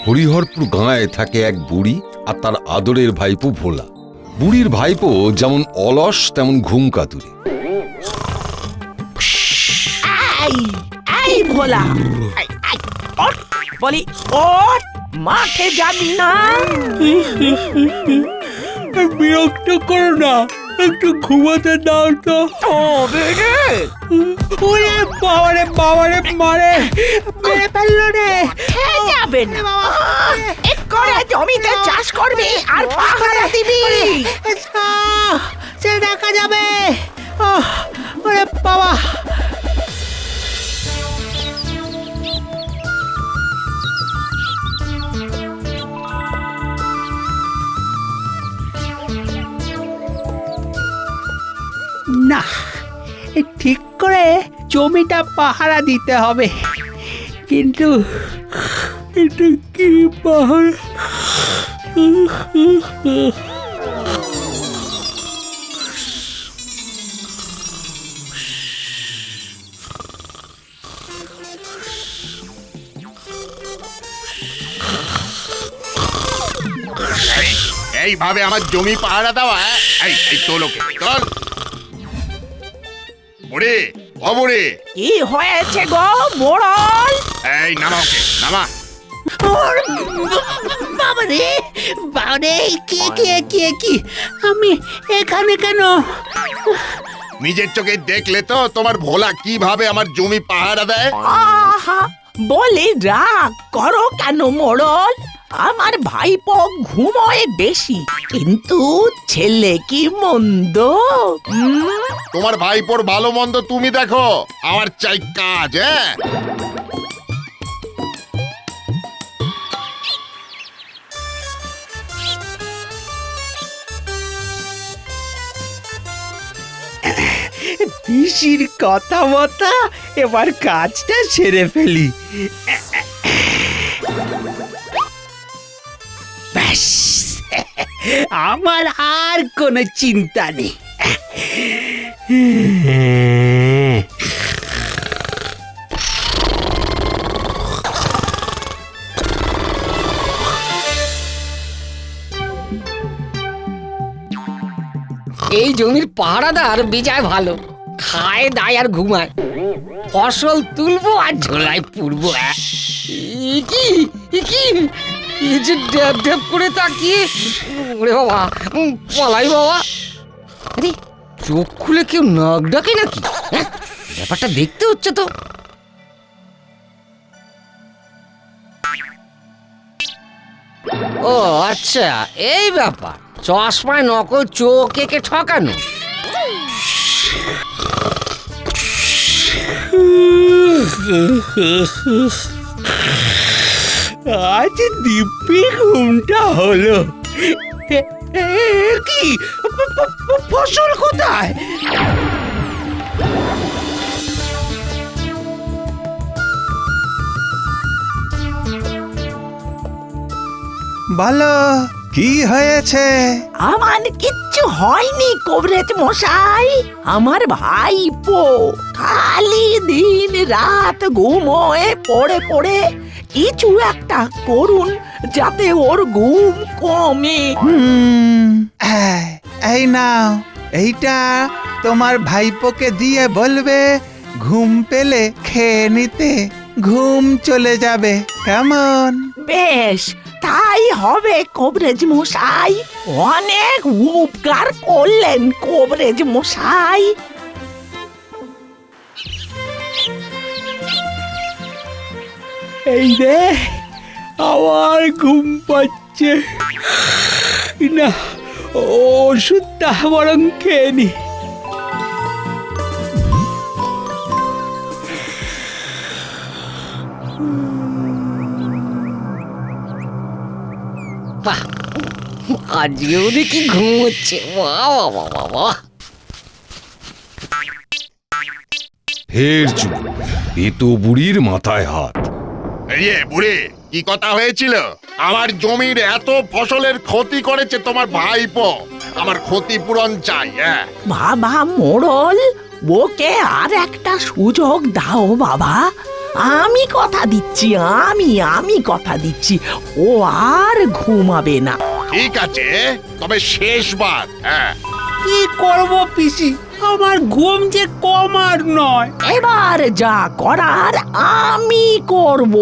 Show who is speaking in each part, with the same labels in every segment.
Speaker 1: হরিহরপুর গাঁয়ে থাকে এক বুড়ি আর তার আদরের ভাইপো ভোলা। বুড়ির ভাইপো যেমন অলস তেমন ঘুম কাতুরে।
Speaker 2: এই ভোলা, ওঠ বলি, ওঠ, মাঠে যাবি না?
Speaker 3: বিরক্ত করো না, একটু ঘুমাতে দাও তো। ওরে বাবারে বাবারে, মারে মেরে ফেললো রে।
Speaker 2: যাবে না, করে জমিতে চাষ করবি আর পাহারা দিবি।
Speaker 3: সে দেখা যাবে। ওরে বাবা, না, ঠিক করে জমিটা পাহারা দিতে হবে, কিন্তু এটা কি পাহারা?
Speaker 4: এইভাবে আমার জমি পাহারা দেওয়া? এই তোলোকে চল। বুড়ি, ও বুড়ি,
Speaker 2: কি হয়েছে গো মোড়ল?
Speaker 4: এই নামা ওকে, নামা।
Speaker 3: বাবারে বাবারে, কে কে কে কি? আমি এখানে কেন?
Speaker 4: নিজের চোখে দেখলে তো তোমার ভোলা কিভাবে আমার জমি পাহারা দেয়।
Speaker 2: আহা, বলি রাগ করো কেন মোড়ল? আমার ভাইপো ঘুমোয় বেশি, কিন্তু ছেলে কি মন্দ?
Speaker 4: তোমার ভাইপোর ভালো মন্দ তুমি দেখো, আমার চাই কাজ।
Speaker 3: পিসির কথা মতো এবার কাজটা সেরে ফেলি। ব্যাস, আমার আর কোনো চিন্তা নেই।
Speaker 5: এই জমির পাহারাদার বিজয় ভালো, খায় দায় আর ঘুমায়। ফসল তুলবো আর ঝোলায় পুরবো। কি এই যে ড্যাব ড্যাব করে তাকিয়ে, ওরে বাবা, পালাই বাবা। আরে চোখ খুলে কেউ নাক ডাকে নাকি? ব্যাপারটা দেখতে হচ্ছে তো। ও আচ্ছা, এই ব্যাপার। চশমায় নকল চোখ এঁকে ঠকানো।
Speaker 3: আজ দিব্যি ঘুমটা হলো। কি ফসল কোথায়?
Speaker 6: বলো, কি হয়েছে?
Speaker 2: আমার কিচ্ছু হয়নি কবরেজ মশাই। আমার ভাইপো খালি দিন রাত ঘুমোয় পড়ে পড়ে। কিছু একটা করুন যাতে ওর ঘুম কমে।
Speaker 6: এই নাও, এইটা তোমার ভাইপোকে দিয়ে বলবে ঘুম পেলে খেয়ে নিতে, ঘুম চলে যাবে। কেমন?
Speaker 2: বেশ, তাই হবে কবরেজ মশাই। অনেক উপকার করলেন কবরেজ মশাই।
Speaker 3: এই রে, আবার ঘুম পাচ্ছে না, ওষুধটা বরং খেয়ে নি।
Speaker 5: আজকেও দেখি ঘুমোচ্ছে। বাবা বাবা বাবা,
Speaker 1: ফের চুপ। এ তো বুড়ির মাথায় হাত।
Speaker 4: এই বুড়ি, কি কথা হয়েছিল? আমার জমির এত ফসলের ক্ষতি করেছে তোমার ভাইপো, আমার ক্ষতিপূরণ চাই।
Speaker 2: বাবা মোড়ল, ওকে আর একটা সুযোগ দাও বাবা। আমি কথা দিচ্ছি, আমি কথা দিচ্ছি, ও আর ঘুমাবে না।
Speaker 4: ঠিক আছে, তবে শেষবার। হ্যাঁ,
Speaker 3: কি করব পিসি, আমার ঘুম যে কম আর নয়।
Speaker 2: এবার যা করার আমি করব।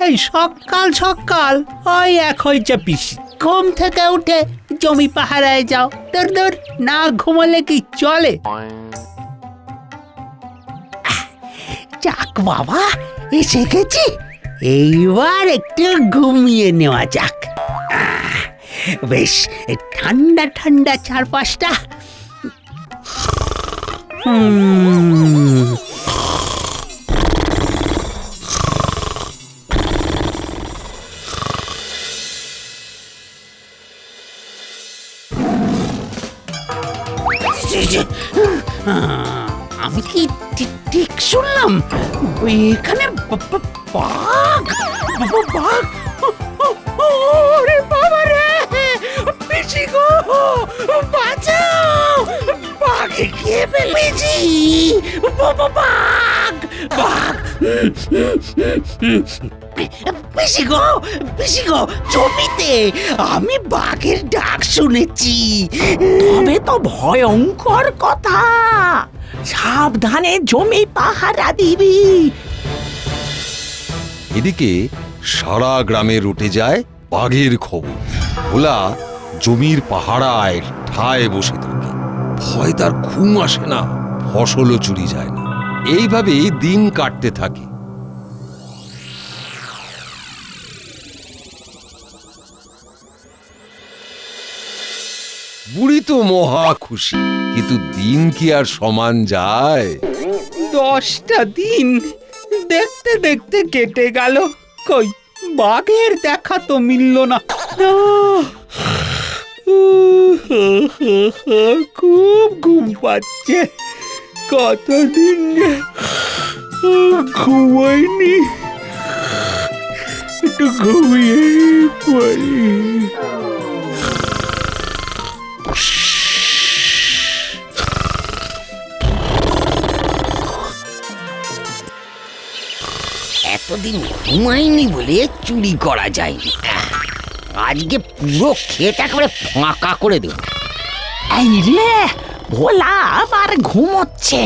Speaker 3: এই সকাল সকাল ওই এক হয়েছে পিসি, ঘুম থেকে উঠে জমি পাহারায় যাও। দূর দূর, না ঘুমালে কি চলে? যাক বাবা, এসে গেছি, এইবার একটু ঘুমিয়ে নেওয়া যাক। বেশ ঠান্ডা ঠান্ডা চারপাশটা। আমি কি ঠিক শুনলাম? এখানে বাঘ, বাঘ! ওরে বাবা রে, পিসি গো, বাঁচাও! বাঘে খেয়ে ফেলেছি! বাঘ, বাঘ! পিসি গো, জমিতে আমি বাঘের ডাক শুনেছি।
Speaker 2: তবে তো ভয়ঙ্কর কথা, সাবধানে জমি পাহারা দিবি।
Speaker 1: এদিকে সারা গ্রামে রটে যায় বাঘের খবর। ভোলা জমির পাহারায় ঠায় বসে থাকে, ভয় তার ঘুম আসে না, ফসলও চুরি যায় না। এইভাবেই দিন কাটতে থাকে। বুড়ি তো মহা খুশি, কিন্তু দিন কি আর সমান যায়?
Speaker 3: 10টা দিন দেখতে দেখতে কেটে গেল, কই বাঘের দেখা তো মিলল না। খুব ঘুম পাচ্ছে, কতদিন ঘুমাইনি, একটু ঘুমিয়ে পড়ি।
Speaker 5: এতদিন ঘুমাইনি বলে চুরি করা যায়নি, আজকে পুরো ক্ষেত একেবারে ফাঁকা করে দেব।
Speaker 2: এই রে, ভোলা আবার ঘুমোচ্ছে।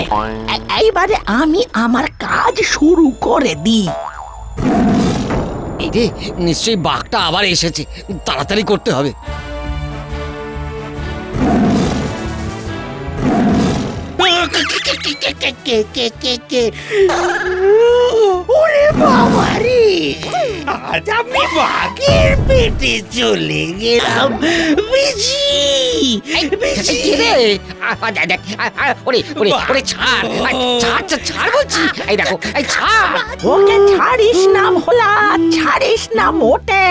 Speaker 2: এইবারে আমি আমার কাজ শুরু করে দিই।
Speaker 5: এই রে, নিশ্চয়ই বাঘটা আবার এসেছে, তাড়াতাড়ি করতে হবে।
Speaker 3: ওরে বাবা রে, আজ আমি বাঘের পেটে চলে গেলাম। বেশি
Speaker 5: কি রে? ওরে ওরে ওরে, ছাড় ছাড় ছাড় বলছি, এই দেখো, এই ছাড়।
Speaker 2: ওকে ছাড়িস না ভোলা, ছাড়িস না মোটে,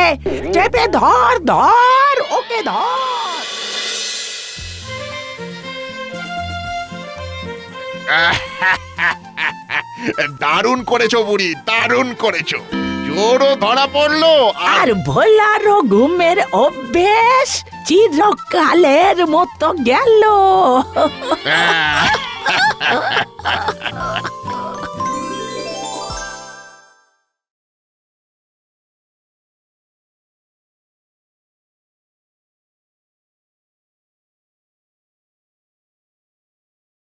Speaker 2: চেপে ধর ধর, ওকে ধর।
Speaker 4: দারুণ করেছো বুড়ি, দারুণ করেছো। জোরও ধরা পড়লো
Speaker 2: আর ভোলারও ঘুমের অভ্যেস চিরকালের মতো গেল।